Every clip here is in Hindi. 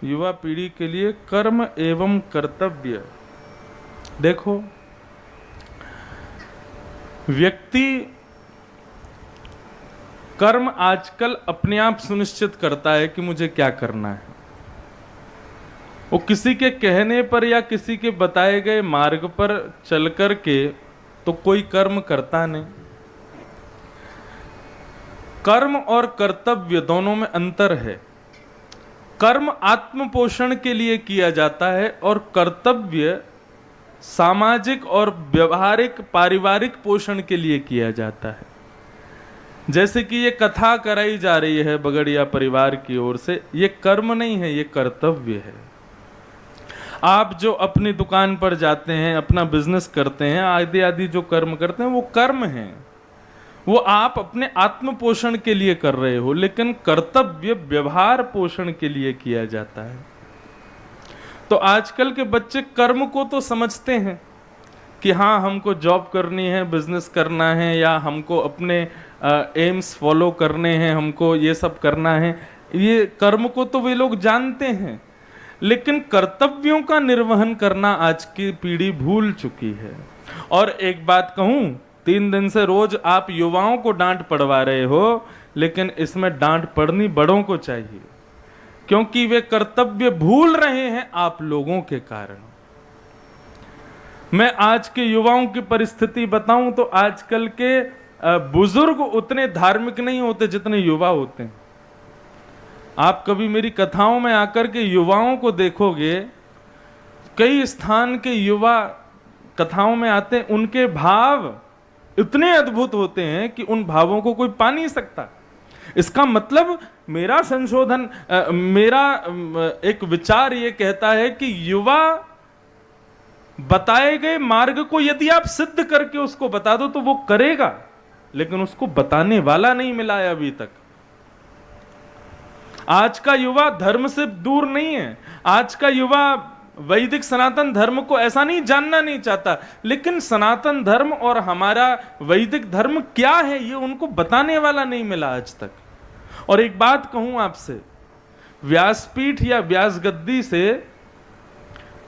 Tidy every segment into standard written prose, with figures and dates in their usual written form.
युवा पीढ़ी के लिए कर्म एवं कर्तव्य। देखो, व्यक्ति कर्म आजकल अपने आप सुनिश्चित करता है कि मुझे क्या करना है। वो किसी के कहने पर या किसी के बताए गए मार्ग पर चल कर के तो कोई कर्म करता नहीं। कर्म और कर्तव्य दोनों में अंतर है। कर्म आत्म पोषण के लिए किया जाता है और कर्तव्य सामाजिक और व्यवहारिक पारिवारिक पोषण के लिए किया जाता है। जैसे कि ये कथा कराई जा रही है बगड़िया परिवार की ओर से, ये कर्म नहीं है, ये कर्तव्य है। आप जो अपनी दुकान पर जाते हैं, अपना बिजनेस करते हैं, आदि आदि जो कर्म करते हैं वो कर्म हैं, वो आप अपने आत्म पोषण के लिए कर रहे हो। लेकिन कर्तव्य व्यवहार पोषण के लिए किया जाता है। तो आजकल के बच्चे कर्म को तो समझते हैं कि हाँ, हमको जॉब करनी है, बिजनेस करना है, या हमको अपने एम्स फॉलो करने हैं, हमको ये सब करना है। ये कर्म को तो वे लोग जानते हैं, लेकिन कर्तव्यों का निर्वहन करना आज की पीढ़ी भूल चुकी है। और एक बात कहूं, 3 दिन से रोज आप युवाओं को डांट पड़वा रहे हो, लेकिन इसमें डांट पड़नी बड़ों को चाहिए, क्योंकि वे कर्तव्य भूल रहे हैं आप लोगों के कारण। मैं आज के युवाओं की परिस्थिति बताऊं तो आजकल के बुजुर्ग उतने धार्मिक नहीं होते जितने युवा होते हैं। आप कभी मेरी कथाओं में आकर के युवाओं को देखोगे, कई स्थान के युवा कथाओं में आते हैं, उनके भाव इतने अद्भुत होते हैं कि उन भावों को कोई पा नहीं सकता। इसका मतलब मेरा संशोधन, मेरा एक विचार ये कहता है कि युवा बताए गए मार्ग को यदि आप सिद्ध करके उसको बता दो तो वो करेगा, लेकिन उसको बताने वाला नहीं मिला है अभी तक। आज का युवा धर्म से दूर नहीं है। आज का युवा वैदिक सनातन धर्म को ऐसा नहीं जानना नहीं चाहता, लेकिन सनातन धर्म और हमारा वैदिक धर्म क्या है ये उनको बताने वाला नहीं मिला आज तक। और एक बात कहूं आपसे, व्यासपीठ या व्यास गद्दी से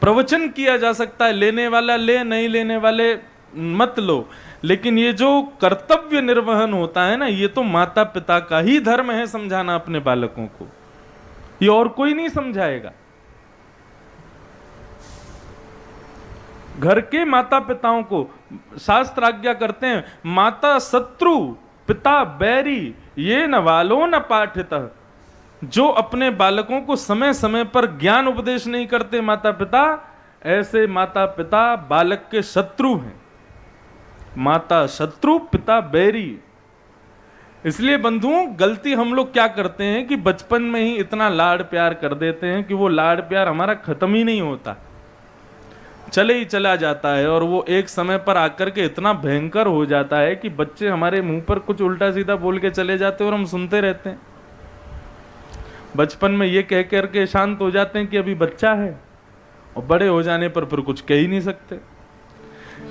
प्रवचन किया जा सकता है, लेने वाला ले, नहीं लेने वाले मत लो, लेकिन ये जो कर्तव्य निर्वहन होता है ना, ये तो माता पिता का ही धर्म है समझाना अपने बालकों को, ये और कोई नहीं समझाएगा। घर के माता पिताओं को शास्त्र आज्ञा करते हैं, माता शत्रु पिता बैरी ये न वालो न पाठितः। जो अपने बालकों को समय समय पर ज्ञान उपदेश नहीं करते माता पिता, ऐसे माता पिता बालक के शत्रु हैं। माता शत्रु पिता बैरी। इसलिए बंधुओं, गलती हम लोग क्या करते हैं कि बचपन में ही इतना लाड़ प्यार कर देते हैं कि वो लाड़ प्यार हमारा खत्म ही नहीं होता, चले ही चला जाता है। और वो एक समय पर आकर के इतना भयंकर हो जाता है कि बच्चे हमारे मुंह पर कुछ उल्टा सीधा बोल के चले जाते हैं और हम सुनते रहते हैं। बचपन में ये कह करके शांत हो जाते हैं कि अभी बच्चा है, और बड़े हो जाने पर फिर कुछ कह ही नहीं सकते।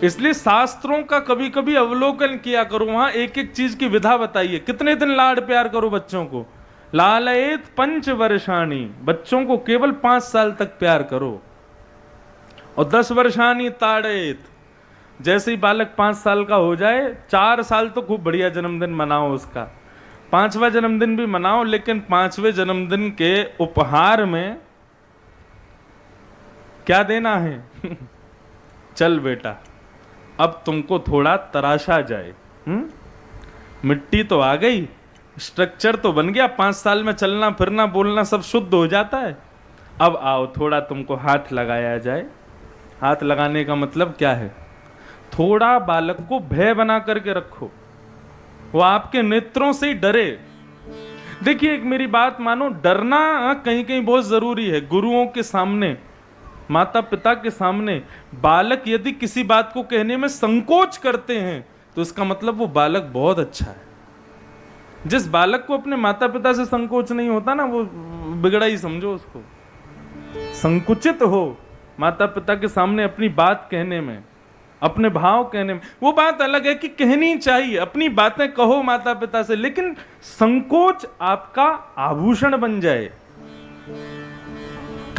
इसलिए शास्त्रों का कभी कभी अवलोकन किया करो, वहां एक एक चीज की विधा बताइए। कितने दिन लाड़ प्यार करो बच्चों को, लालयेत 5 वर्षाणी, बच्चों को केवल 5 साल तक प्यार करो, और 10 वर्षाणी ताड़ेत, जैसे ही बालक 5 साल का हो जाए, 4 साल तो खूब बढ़िया जन्मदिन मनाओ उसका, 5वां जन्मदिन भी मनाओ, लेकिन 5वें जन्मदिन के उपहार में क्या देना है? चल बेटा, अब तुमको थोड़ा तराशा जाए। मिट्टी तो आ गई, स्ट्रक्चर तो बन गया, 5 साल में चलना फिरना बोलना सब शुद्ध हो जाता है। अब आओ थोड़ा तुमको हाथ लगाया जाए। हाथ लगाने का मतलब क्या है? थोड़ा बालक को भय बना करके रखो, वो आपके नेत्रों से ही डरे। देखिए, एक मेरी बात मानो, डरना कहीं कहीं बहुत जरूरी है। गुरुओं के सामने, माता पिता के सामने बालक यदि किसी बात को कहने में संकोच करते हैं तो इसका मतलब वो बालक बहुत अच्छा है। जिस बालक को अपने माता पिता से संकोच नहीं होता ना, वो बिगड़ा ही समझो उसको। संकुचित हो माता पिता के सामने अपनी बात कहने में, अपने भाव कहने में, वो बात अलग है कि कहनी चाहिए, अपनी बातें कहो माता पिता से, लेकिन संकोच आपका आभूषण बन जाए,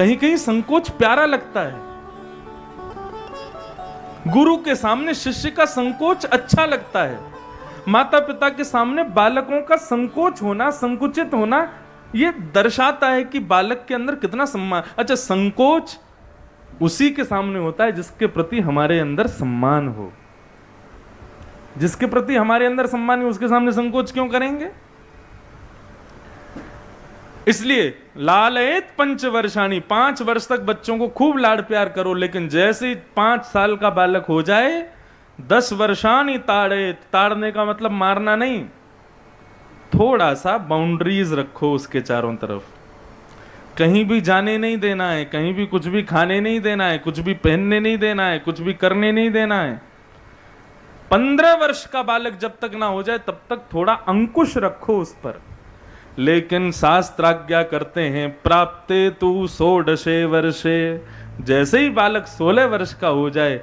कहीं कहीं संकोच प्यारा लगता है। गुरु के सामने शिष्य का संकोच अच्छा लगता है। माता पिता के सामने बालकों का संकोच होना, संकुचित होना, यह दर्शाता है कि बालक के अंदर कितना सम्मान। अच्छा, संकोच उसी के सामने होता है जिसके प्रति हमारे अंदर सम्मान हो। जिसके प्रति हमारे अंदर सम्मान है उसके सामने संकोच क्यों करेंगे? इसलिए लालयेत पंचवर्षाणि, 5 वर्ष तक बच्चों को खूब लाड प्यार करो, लेकिन जैसे ही 5 साल का बालक हो जाए 10 वर्षाणि ताड़ेत, ताड़ने का मतलब मारना नहीं, थोड़ा सा बाउंड्रीज रखो उसके चारों तरफ। कहीं भी जाने नहीं देना है, कहीं भी कुछ भी खाने नहीं देना है, कुछ भी पहनने नहीं देना है, कुछ भी करने नहीं देना है। 15 वर्ष का बालक जब तक ना हो जाए तब तक थोड़ा अंकुश रखो उस पर। लेकिन शास्त्राज्ञा करते हैं प्राप्ते तु 16 वर्षे, जैसे ही बालक 16 वर्ष का हो जाए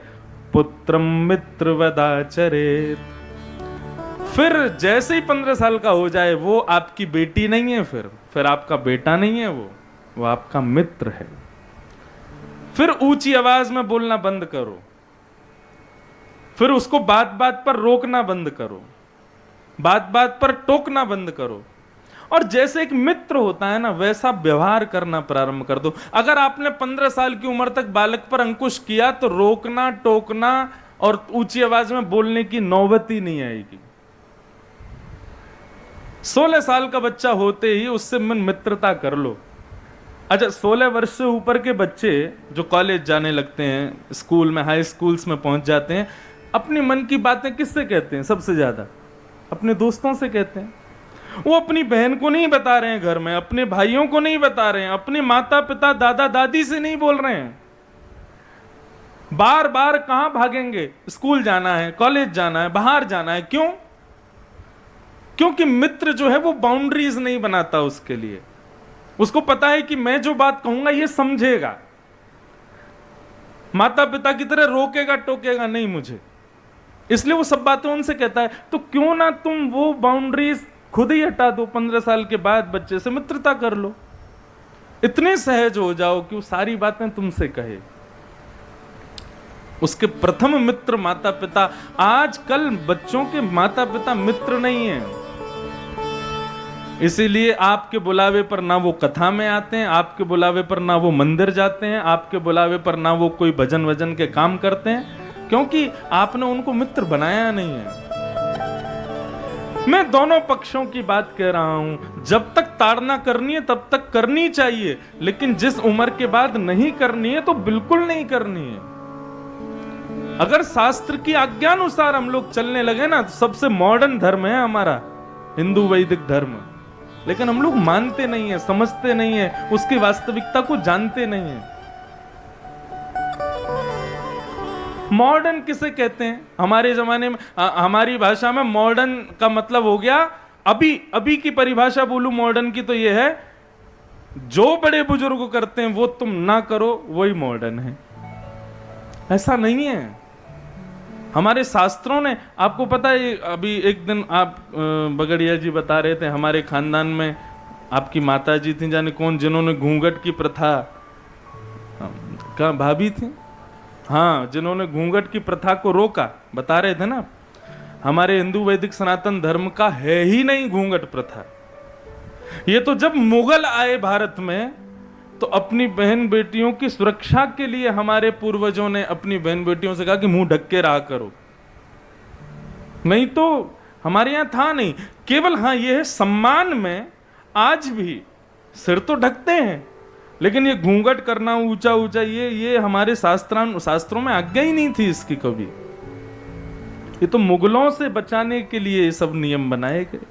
पुत्रम मित्रवदाचरेत, फिर जैसे ही 15 साल का हो जाए वो आपकी बेटी नहीं है, फिर आपका बेटा नहीं है, वो आपका मित्र है। फिर ऊंची आवाज में बोलना बंद करो, फिर उसको बात बात पर रोकना बंद करो, बात बात पर टोकना बंद करो, और जैसे एक मित्र होता है ना वैसा व्यवहार करना प्रारंभ कर दो। अगर आपने 15 साल की उम्र तक बालक पर अंकुश किया तो रोकना, टोकना और ऊंची आवाज में बोलने की नौबत ही नहीं आएगी। 16 साल का बच्चा होते ही उससे मित्रता कर लो। अच्छा, 16 वर्ष से ऊपर के बच्चे जो कॉलेज जाने लगते हैं, स्कूल में, हाई स्कूल्स में पहुंच जाते हैं, अपनी मन की बातें किससे कहते हैं? सबसे ज्यादा अपने दोस्तों से कहते हैं। वो अपनी बहन को नहीं बता रहे हैं घर में, अपने भाइयों को नहीं बता रहे हैं, अपने माता पिता दादा दादी से नहीं बोल रहे हैं। बार बार कहां भागेंगे? स्कूल जाना है, कॉलेज जाना है, बाहर जाना है। क्यों? क्योंकि मित्र जो है वो बाउंड्रीज नहीं बनाता उसके लिए। उसको पता है कि मैं जो बात कहूंगा ये समझेगा। माता पिता की तरह रोकेगा टोकेगा नहीं मुझे, इसलिए वो सब बातें उनसे कहता है। तो क्यों ना तुम वो बाउंड्रीज खुद ही हटा दो, 15 साल के बाद बच्चे से मित्रता कर लो। इतने सहज हो जाओ कि वो सारी बातें तुमसे कहे। उसके प्रथम मित्र माता पिता। आजकल बच्चों के माता पिता मित्र नहीं है, इसीलिए आपके बुलावे पर ना वो कथा में आते हैं, आपके बुलावे पर ना वो मंदिर जाते हैं, आपके बुलावे पर ना वो कोई भजन वजन के काम करते हैं, क्योंकि आपने उनको मित्र बनाया नहीं है। मैं दोनों पक्षों की बात कह रहा हूं। जब तक ताड़ना करनी है तब तक करनी चाहिए, लेकिन जिस उम्र के बाद नहीं करनी है तो बिल्कुल नहीं करनी है। अगर शास्त्र की आज्ञानुसार हम लोग चलने लगे ना तो सबसे मॉडर्न धर्म है हमारा हिंदू वैदिक धर्म, लेकिन हम लोग मानते नहीं है, समझते नहीं है, उसकी वास्तविकता को जानते नहीं है। मॉडर्न किसे कहते हैं? हमारे जमाने में, हमारी भाषा में मॉडर्न का मतलब हो गया, अभी की परिभाषा बोलूं मॉडर्न की तो यह है, जो बड़े बुजुर्ग करते हैं वो तुम ना करो, वही मॉडर्न है। ऐसा नहीं है। हमारे शास्त्रों ने, आपको पता है, अभी एक दिन आप बगड़िया जी बता रहे थे, हमारे खानदान में आपकी माता जी थी जाने कौन, जिन्होंने घूंघट की प्रथा, कहाँ भाभी थी, हाँ, जिन्होंने घूंघट की प्रथा को रोका, बता रहे थे ना। हमारे हिंदू वैदिक सनातन धर्म का है ही नहीं घूंघट प्रथा। ये तो जब मुगल आए भारत में तो अपनी बहन बेटियों की सुरक्षा के लिए हमारे पूर्वजों ने अपनी बहन बेटियों से कहा कि मुंह ढक के रहा करो, नहीं तो हमारे यहां था नहीं। केवल हाँ ये है, सम्मान में आज भी सिर तो ढकते हैं, लेकिन ये घूंघट करना ऊंचा ऊंचा, ये हमारे शास्त्रों में आज्ञा ही नहीं थी इसकी कभी। ये तो मुगलों से बचाने के लिए ये सब नियम बनाए गए।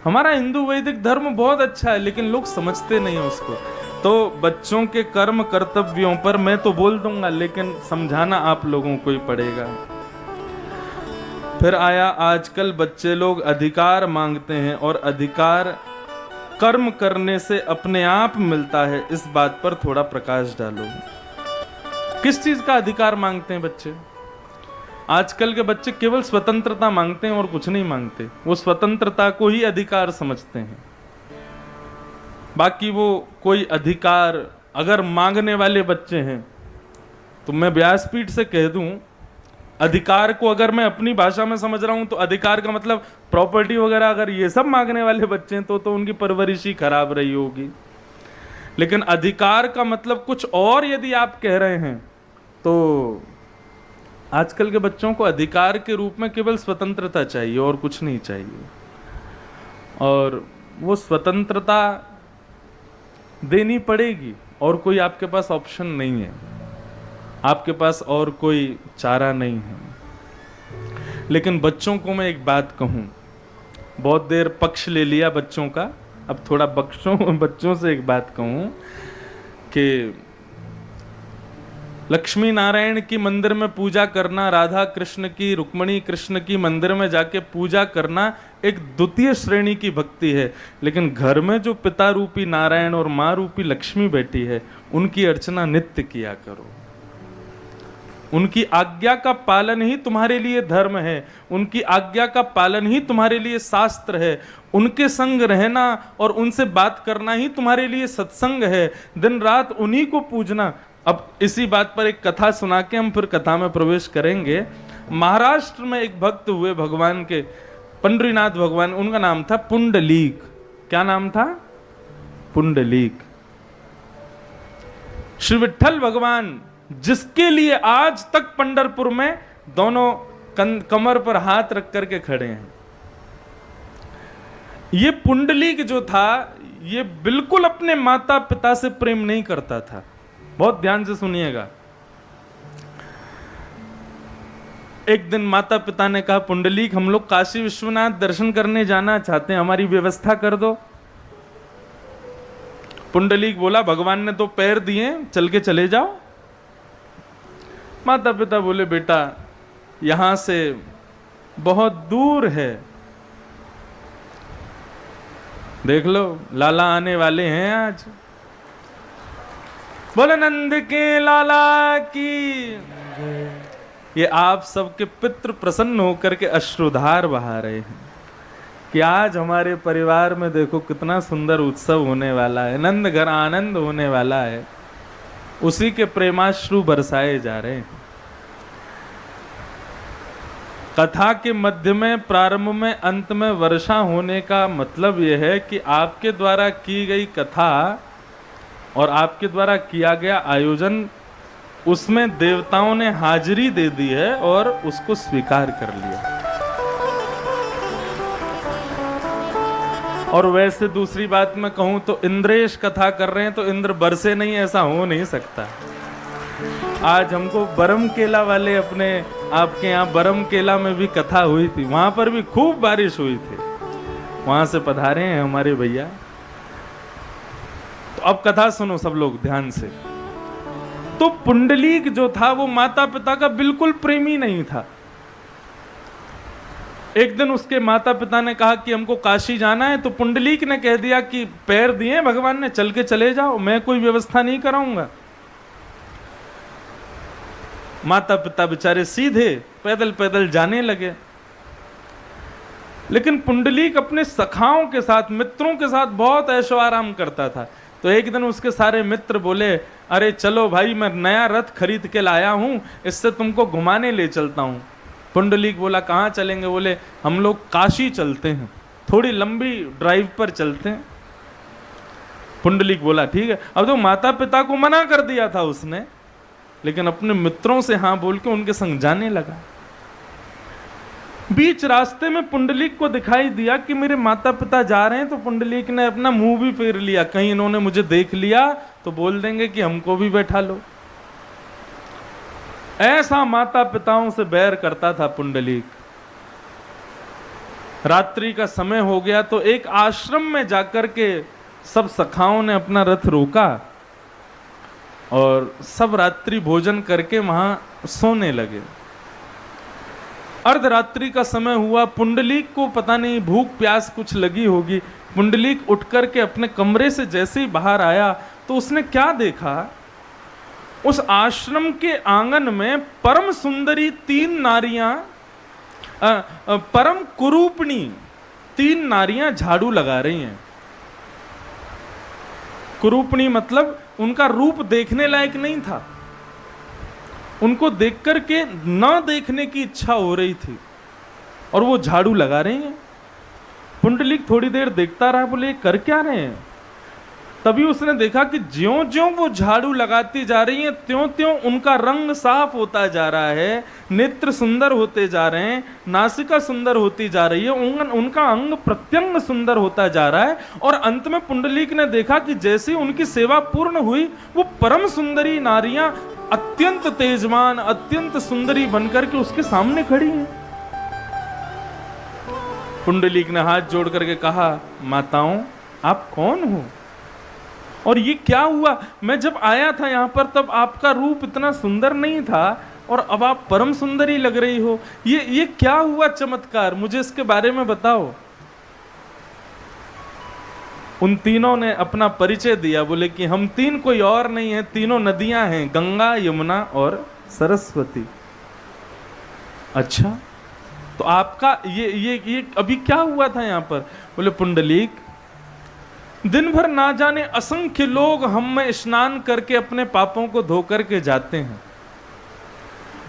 हमारा हिंदू वैदिक धर्म बहुत अच्छा है, लेकिन लोग समझते नहीं है उसको। तो बच्चों के कर्म कर्तव्यों पर मैं तो बोल दूंगा, लेकिन समझाना आप लोगों को ही पड़ेगा। फिर आया, आजकल बच्चे लोग अधिकार मांगते हैं, और अधिकार कर्म करने से अपने आप मिलता है। इस बात पर थोड़ा प्रकाश डालो। किस चीज का अधिकार मांगते हैं बच्चे? आजकल के बच्चे केवल स्वतंत्रता मांगते हैं और कुछ नहीं मांगते। वो स्वतंत्रता को ही अधिकार समझते हैं, बाकी वो कोई अधिकार अगर मांगने वाले बच्चे हैं तो मैं व्यासपीठ से कह दूं, अधिकार को अगर मैं अपनी भाषा में समझ रहा हूं तो अधिकार का मतलब प्रॉपर्टी वगैरह, अगर ये सब मांगने वाले बच्चे हैं तो उनकी परवरिश ही खराब रही होगी। लेकिन अधिकार का मतलब कुछ और यदि आप कह रहे हैं तो आजकल के बच्चों को अधिकार के रूप में केवल स्वतंत्रता चाहिए और कुछ नहीं चाहिए, और वो स्वतंत्रता देनी पड़ेगी और कोई आपके पास ऑप्शन नहीं है, आपके पास और कोई चारा नहीं है। लेकिन बच्चों को मैं एक बात कहूं, बहुत देर पक्ष ले लिया बच्चों का, अब थोड़ा बच्चों से एक बात कहूं कि लक्ष्मी नारायण की मंदिर में पूजा करना, राधा कृष्ण की, रुक्मणी कृष्ण की मंदिर में जाके पूजा करना एक द्वितीय श्रेणी की भक्ति है। लेकिन घर में जो पिता रूपी नारायण और माँ रूपी लक्ष्मी बैठी है, उनकी अर्चना नित्य किया करो। उनकी आज्ञा का पालन ही तुम्हारे लिए धर्म है, उनकी आज्ञा का पालन ही तुम्हारे लिए शास्त्र है, उनके संग रहना और उनसे बात करना ही तुम्हारे लिए सत्संग है, दिन रात उन्हीं को पूजना। अब इसी बात पर एक कथा सुना के हम फिर कथा में प्रवेश करेंगे। महाराष्ट्र में एक भक्त हुए भगवान के, पंडरीनाथ भगवान, उनका नाम था पुंडलीक। क्या नाम था? पुंडलीक। श्री विठ्ठल भगवान जिसके लिए आज तक पंढरपुर में दोनों कमर पर हाथ रख करके खड़े हैं, ये पुंडलीक जो था ये बिल्कुल अपने माता पिता से प्रेम नहीं करता था। बहुत ध्यान से सुनिएगा। एक दिन माता पिता ने कहा, पुंडलीक हम लोग काशी विश्वनाथ दर्शन करने जाना चाहते हैं, हमारी व्यवस्था कर दो। पुंडलीक बोला, भगवान ने तो पैर दिए, चल के चले जाओ। माता पिता बोले, बेटा यहां से बहुत दूर है, देख लो लाला आने वाले हैं आज। बोले नंद के लाला की। ये आप सबके पितृ प्रसन्न होकर के अश्रुधार बहा रहे हैं कि आज हमारे परिवार में देखो कितना सुंदर उत्सव होने वाला है, नंद घर आनंद होने वाला है। उसी के प्रेमाश्रु बरसाए जा रहे हैं। कथा के मध्य में, प्रारंभ में, अंत में वर्षा होने का मतलब यह है कि आपके द्वारा की गई कथा और आपके द्वारा किया गया आयोजन, उसमें देवताओं ने हाजिरी दे दी है और उसको स्वीकार कर लिया। और वैसे दूसरी बात मैं कहूं तो इंद्रेश कथा कर रहे हैं तो इंद्र बरसे नहीं, ऐसा हो नहीं सकता। आज हमको बरम केला वाले, अपने आपके यहाँ बरम केला में भी कथा हुई थी, वहां पर भी खूब बारिश हुई थी, वहां से पधारे हैं हमारे भैया। तो अब कथा सुनो सब लोग ध्यान से। तो पुंडलीक जो था वो माता पिता का बिल्कुल प्रेमी नहीं था। एक दिन उसके माता पिता ने कहा कि हमको काशी जाना है, तो पुंडलीक ने कह दिया कि पैर दिए भगवान ने, चल के चले जाओ, मैं कोई व्यवस्था नहीं कराऊंगा। माता पिता बेचारे सीधे पैदल पैदल जाने लगे। लेकिन पुंडलीक अपने सखाओं के साथ, मित्रों के साथ बहुत ऐशो आराम करता था। तो एक दिन उसके सारे मित्र बोले, अरे चलो भाई, मैं नया रथ खरीद के लाया हूं, इससे तुमको घुमाने ले चलता हूं। पुंडलीक बोला, कहाँ चलेंगे? बोले हम लोग काशी चलते हैं, थोड़ी लंबी ड्राइव पर चलते हैं। पुंडलीक बोला ठीक है। अब तो माता पिता को मना कर दिया था उसने, लेकिन अपने मित्रों से हाँ बोल के उनके संग जाने लगा। बीच रास्ते में पुंडलीक को दिखाई दिया कि मेरे माता पिता जा रहे हैं, तो पुंडलीक ने अपना मुंह भी फेर लिया, कहीं इन्होंने मुझे देख लिया तो बोल देंगे कि हमको भी बैठा लो। ऐसा माता पिताओं से बैर करता था पुंडलीक। रात्रि का समय हो गया तो एक आश्रम में जाकर के सब सखाओं ने अपना रथ रोका और सब रात्रि भोजन करके वहां सोने लगे। अर्धरात्रि का समय हुआ, पुंडलीक को पता नहीं भूख प्यास कुछ लगी होगी। पुंडलीक उठ करके अपने कमरे से जैसे ही बाहर आया तो उसने क्या देखा, उस आश्रम के आंगन में परम सुंदरी 3 नारियां, परम कुरूपणी 3 नारियां झाड़ू लगा रही हैं। कुरूपणी मतलब उनका रूप देखने लायक नहीं था, उनको देख करके ना देखने की इच्छा हो रही थी, और वो झाड़ू लगा रहे हैं। पुंडलीक थोड़ी देर देखता रहा, बोले कर क्या रहे हैं। तभी उसने देखा कि ज्यों ज्यों वो झाड़ू लगाती जा रही हैं, त्यों त्यों उनका रंग साफ होता जा रहा है, नेत्र सुंदर होते जा रहे हैं, नासिका सुंदर होती जा रही है, उनका अंग प्रत्यंग सुंदर होता जा रहा है। और अंत में पुंडलीक ने देखा कि जैसे उनकी सेवा पूर्ण हुई, वो परम सुंदरी नारियां अत्यंत तेजवान, अत्यंत सुंदरी बनकर के उसके सामने खड़ी हैं। पुंडलीक ने हाथ जोड़ करके कहा, माताओं आप कौन हो और ये क्या हुआ? मैं जब आया था यहां पर तब आपका रूप इतना सुंदर नहीं था और अब आप परम सुंदरी लग रही हो। ये क्या हुआ चमत्कार, मुझे इसके बारे में बताओ। उन तीनों ने अपना परिचय दिया, बोले कि हम तीन कोई और नहीं है, तीनों नदियां हैं, गंगा, यमुना और सरस्वती। अच्छा, तो आपका ये अभी क्या हुआ था यहां पर? बोले पुंडलीक, दिन भर ना जाने असंख्य लोग हम में स्नान करके अपने पापों को धो करके जाते हैं,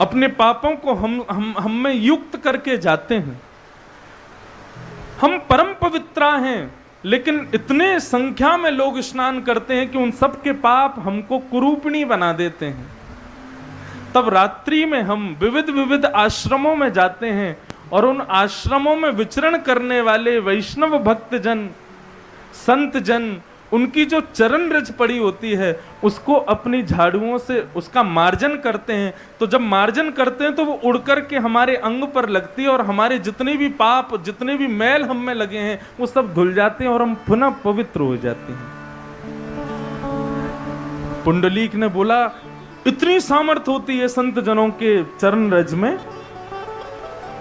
अपने पापों को हम में युक्त करके जाते हैं। हम परम पवित्रा हैं, लेकिन इतने संख्या में लोग स्नान करते हैं कि उन सब के पाप हमको कुरूपिणी बना देते हैं। तब रात्रि में हम विविध विविध आश्रमों में जाते हैं और उन आश्रमों में विचरण करने वाले वैष्णव भक्तजन, संत जन, उनकी जो चरण रज पड़ी होती है उसको अपनी झाड़ुओं से उसका मार्जन करते हैं। तो जब मार्जन करते हैं तो वो उड़ करके हमारे अंग पर लगती है और हमारे जितने भी पाप, जितने भी मैल हम में लगे हैं वो सब धुल जाते हैं और हम पुनः पवित्र हो जाते हैं। पुंडलीक ने बोला, इतनी सामर्थ्य होती है संत जनों के चरण रज में?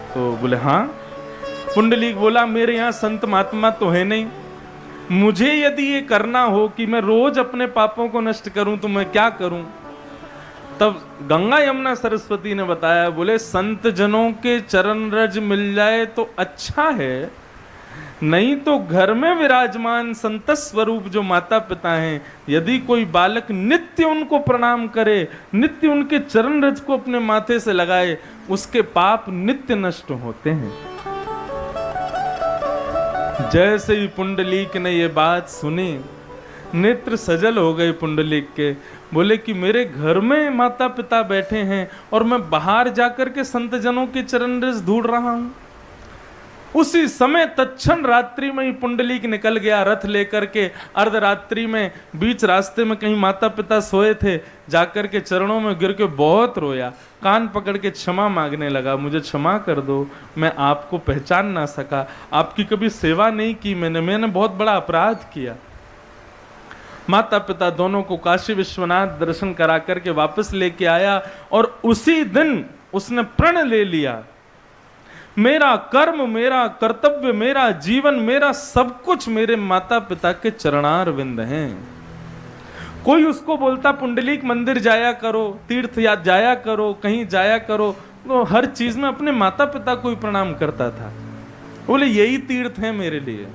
तो बोले हाँ। पुंडलीक बोला, मेरे यहाँ संत महात्मा तो है नहीं, मुझे यदि ये करना हो कि मैं रोज अपने पापों को नष्ट करूं तो मैं क्या करूं? तब गंगा यमुना सरस्वती ने बताया, बोले संत जनों के चरण रज मिल जाए तो अच्छा है, नहीं तो घर में विराजमान संत स्वरूप जो माता पिता हैं, यदि कोई बालक नित्य उनको प्रणाम करे, नित्य उनके चरण रज को अपने माथे से लगाए, उसके पाप नित्य नष्ट होते हैं। जैसे ही पुंडलीक ने ये बात सुनी, नेत्र सजल हो गए पुंडलीक के। बोले कि मेरे घर में माता पिता बैठे हैं और मैं बाहर जाकर के संत जनों के चरण रज ढूंढ रहा हूं। उसी समय तत्क्षण रात्रि में ही पुंडलीक निकल गया रथ लेकर के। अर्धरात्रि में बीच रास्ते में कहीं माता पिता सोए थे, जाकर के चरणों में गिर के बहुत रोया, कान पकड़ के क्षमा मांगने लगा, मुझे क्षमा कर दो, मैं आपको पहचान ना सका, आपकी कभी सेवा नहीं की मैंने बहुत बड़ा अपराध किया। माता पिता दोनों को काशी विश्वनाथ दर्शन करा करके वापस लेके आया और उसी दिन उसने प्रण ले लिया, मेरा कर्म, मेरा कर्तव्य, मेरा जीवन, मेरा सब कुछ मेरे माता पिता के चरणार विंद हैं। कोई उसको बोलता पुंडलीक मंदिर जाया करो, तीर्थ याद जाया करो, कहीं जाया करो, तो हर चीज में अपने माता पिता को ही प्रणाम करता था। बोले यही तीर्थ है मेरे लिए।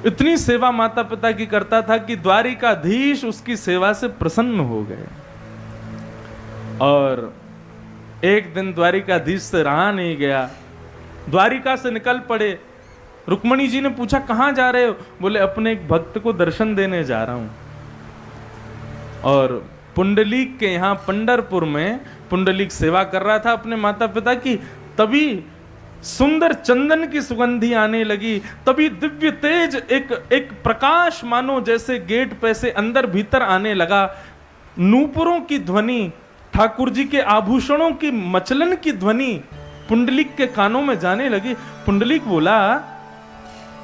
इतनी सेवा माता पिता की करता था कि द्वारिकाधीश उसकी सेवा से प्रसन्न हो गए। और एक दिन द्वारिकाधीश से रहा नहीं गया, द्वारिका से निकल पड़े। रुक्मणी जी ने पूछा कहां जा रहे हो? बोले अपने एक भक्त को दर्शन देने जा रहा हूं। और पुंडलीक के यहां पंढरपुर में पुंडलीक सेवा कर रहा था अपने माता पिता की, तभी सुंदर चंदन की सुगंधी आने लगी, तभी दिव्य तेज एक प्रकाश मानो जैसे गेट पे से अंदर भीतर आने लगा। नूपुरों की ध्वनि, ठाकुर जी के आभूषणों की मचलन की ध्वनि पुंडलीक के कानों में जाने लगी। पुंडलीक बोला,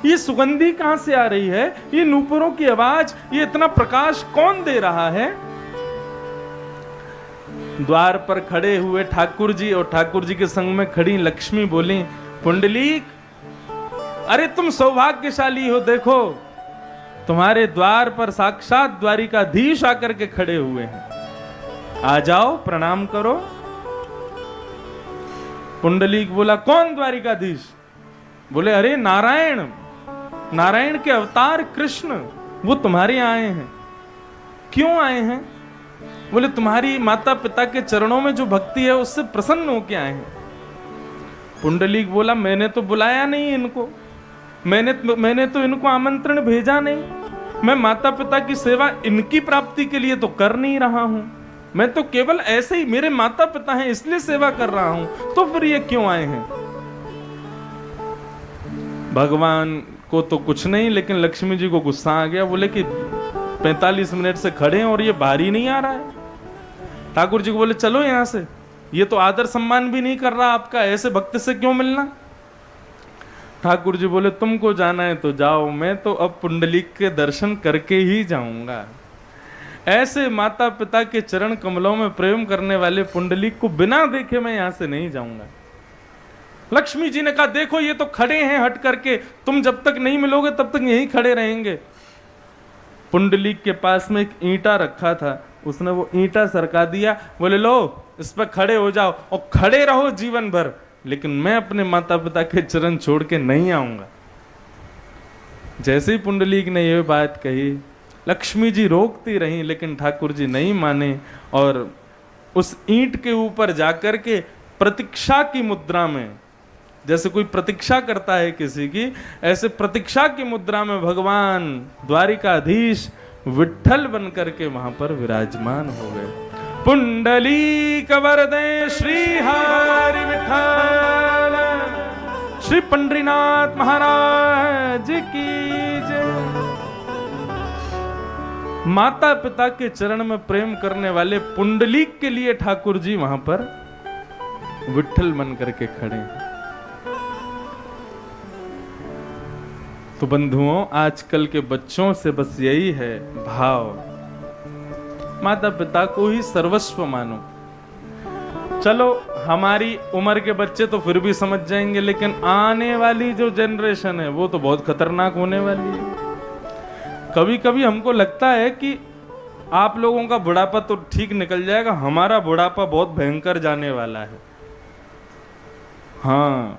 ये सुगंधी कहां से आ रही है? ये नूपुरों की आवाज, ये इतना प्रकाश कौन दे रहा है? द्वार पर खड़े हुए ठाकुर जी और ठाकुर जी के संग में खड़ी लक्ष्मी बोली, पुंडलीक अरे तुम सौभाग्यशाली हो, देखो तुम्हारे द्वार पर साक्षात द्वारिकाधीश आकर के खड़े हुए हैं, आ जाओ प्रणाम करो। पुंडलीक बोला, कौन द्वारिकाधीश? बोले अरे नारायण, नारायण के अवतार कृष्ण, वो तुम्हारे आए हैं। क्यों आए हैं? बोले तुम्हारी माता पिता के चरणों में जो भक्ति है उससे प्रसन्न होके आए हैं। पुंडलीक बोला मैंने तो बुलाया नहीं इनको, मैंने तो इनको आमंत्रण भेजा नहीं, मैं माता पिता की सेवा इनकी प्राप्ति के लिए तो कर नहीं रहा हूं, मैं तो केवल ऐसे ही मेरे माता पिता हैं इसलिए सेवा कर रहा हूं, तो फिर ये क्यों आए हैं? भगवान को तो कुछ नहीं, लेकिन लक्ष्मी जी को गुस्सा आ गया। बोले कि 45 मिनट से खड़े हैं और ये बाहर ही नहीं आ रहा है। ठाकुर जी को बोले चलो यहां से, ये तो आदर सम्मान भी नहीं कर रहा आपका, ऐसे भक्त से क्यों मिलना? ठाकुर जी बोले तुमको जाना है तो जाओ, मैं तो अब पुंडलीक के दर्शन करके ही जाऊंगा। ऐसे माता पिता के चरण कमलों में प्रेम करने वाले पुंडलीक को बिना देखे मैं यहां से नहीं जाऊंगा। लक्ष्मी जी ने कहा देखो ये तो खड़े हैं हट करके, तुम जब तक नहीं मिलोगे तब तक यहीं खड़े रहेंगे। पुंडलीक के पास में एक ईंटा रखा था, उसने वो ईंटा सरका दिया। बोले लो इस पर खड़े हो जाओ और खड़े रहो जीवन भर, लेकिन मैं अपने माता पिता के चरण छोड़ के नहीं आऊंगा। जैसे ही पुंडलीक ने यह बात कही, लक्ष्मी जी रोकती रही, लेकिन ठाकुर जी नहीं माने और उस ईंट के ऊपर जाकर के प्रतीक्षा की मुद्रा में, जैसे कोई प्रतीक्षा करता है किसी की, ऐसे प्रतीक्षा की मुद्रा में भगवान द्वारिकाधीश विठ्ठल बन करके वहां पर विराजमान हो गए। पुंडलीक वरदे श्री हरि विठ्ठल, श्री पंडरीनाथ महाराज की जय। माता पिता के चरण में प्रेम करने वाले पुंडलीक के लिए ठाकुर जी वहां पर विठ्ठल बन करके खड़े हैं। तो बंधुओं, आजकल के बच्चों से बस यही है भाव, माता पिता को ही सर्वस्व मानो। चलो हमारी उम्र के बच्चे तो फिर भी समझ जाएंगे, लेकिन आने वाली जो जनरेशन है वो तो बहुत खतरनाक होने वाली है। कभी कभी हमको लगता है कि आप लोगों का बुढ़ापा तो ठीक निकल जाएगा, हमारा बुढ़ापा बहुत भयंकर जाने वाला है। हाँ,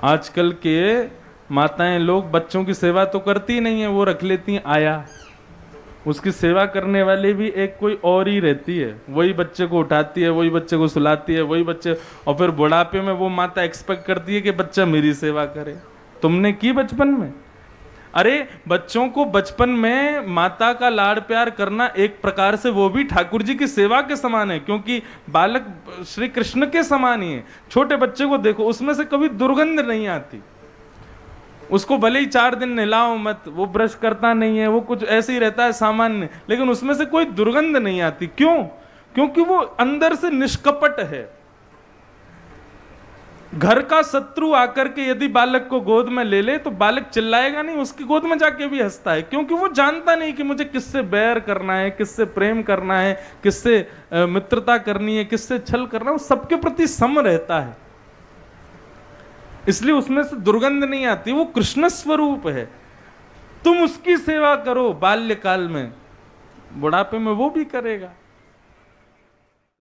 आजकल के माताएं लोग बच्चों की सेवा तो करती नहीं है, वो रख लेती हैं आया, उसकी सेवा करने वाली भी एक कोई और ही रहती है, वही बच्चे को उठाती है, वही बच्चे को सुलाती है, वही बच्चे, और फिर बुढ़ापे में वो माता एक्सपेक्ट करती है कि बच्चा मेरी सेवा करे। तुमने की बचपन में? अरे बच्चों को बचपन में माता का लाड़ प्यार करना एक प्रकार से वो भी ठाकुर जी की सेवा के समान है, क्योंकि बालक श्री कृष्ण के समान ही है। छोटे बच्चे को देखो, उसमें से कभी दुर्गंध नहीं आती, उसको भले ही 4 दिन नहलाओ मत, वो ब्रश करता नहीं है, वो कुछ ऐसे ही रहता है सामान्य, लेकिन उसमें से कोई दुर्गंध नहीं आती। क्यों? क्योंकि वो अंदर से निष्कपट है। घर का शत्रु आकर के यदि बालक को गोद में ले ले तो बालक चिल्लाएगा नहीं, उसकी गोद में जाके भी हंसता है, क्योंकि वो जानता नहीं कि मुझे किससे बैर करना है, किससे प्रेम करना है, किससे मित्रता करनी है, किससे छल करना है, वो सबके प्रति सम रहता है, इसलिए उसमें से दुर्गंध नहीं आती। वो कृष्ण स्वरूप है, तुम उसकी सेवा करो बाल्यकाल में, बुढ़ापे में वो भी करेगा।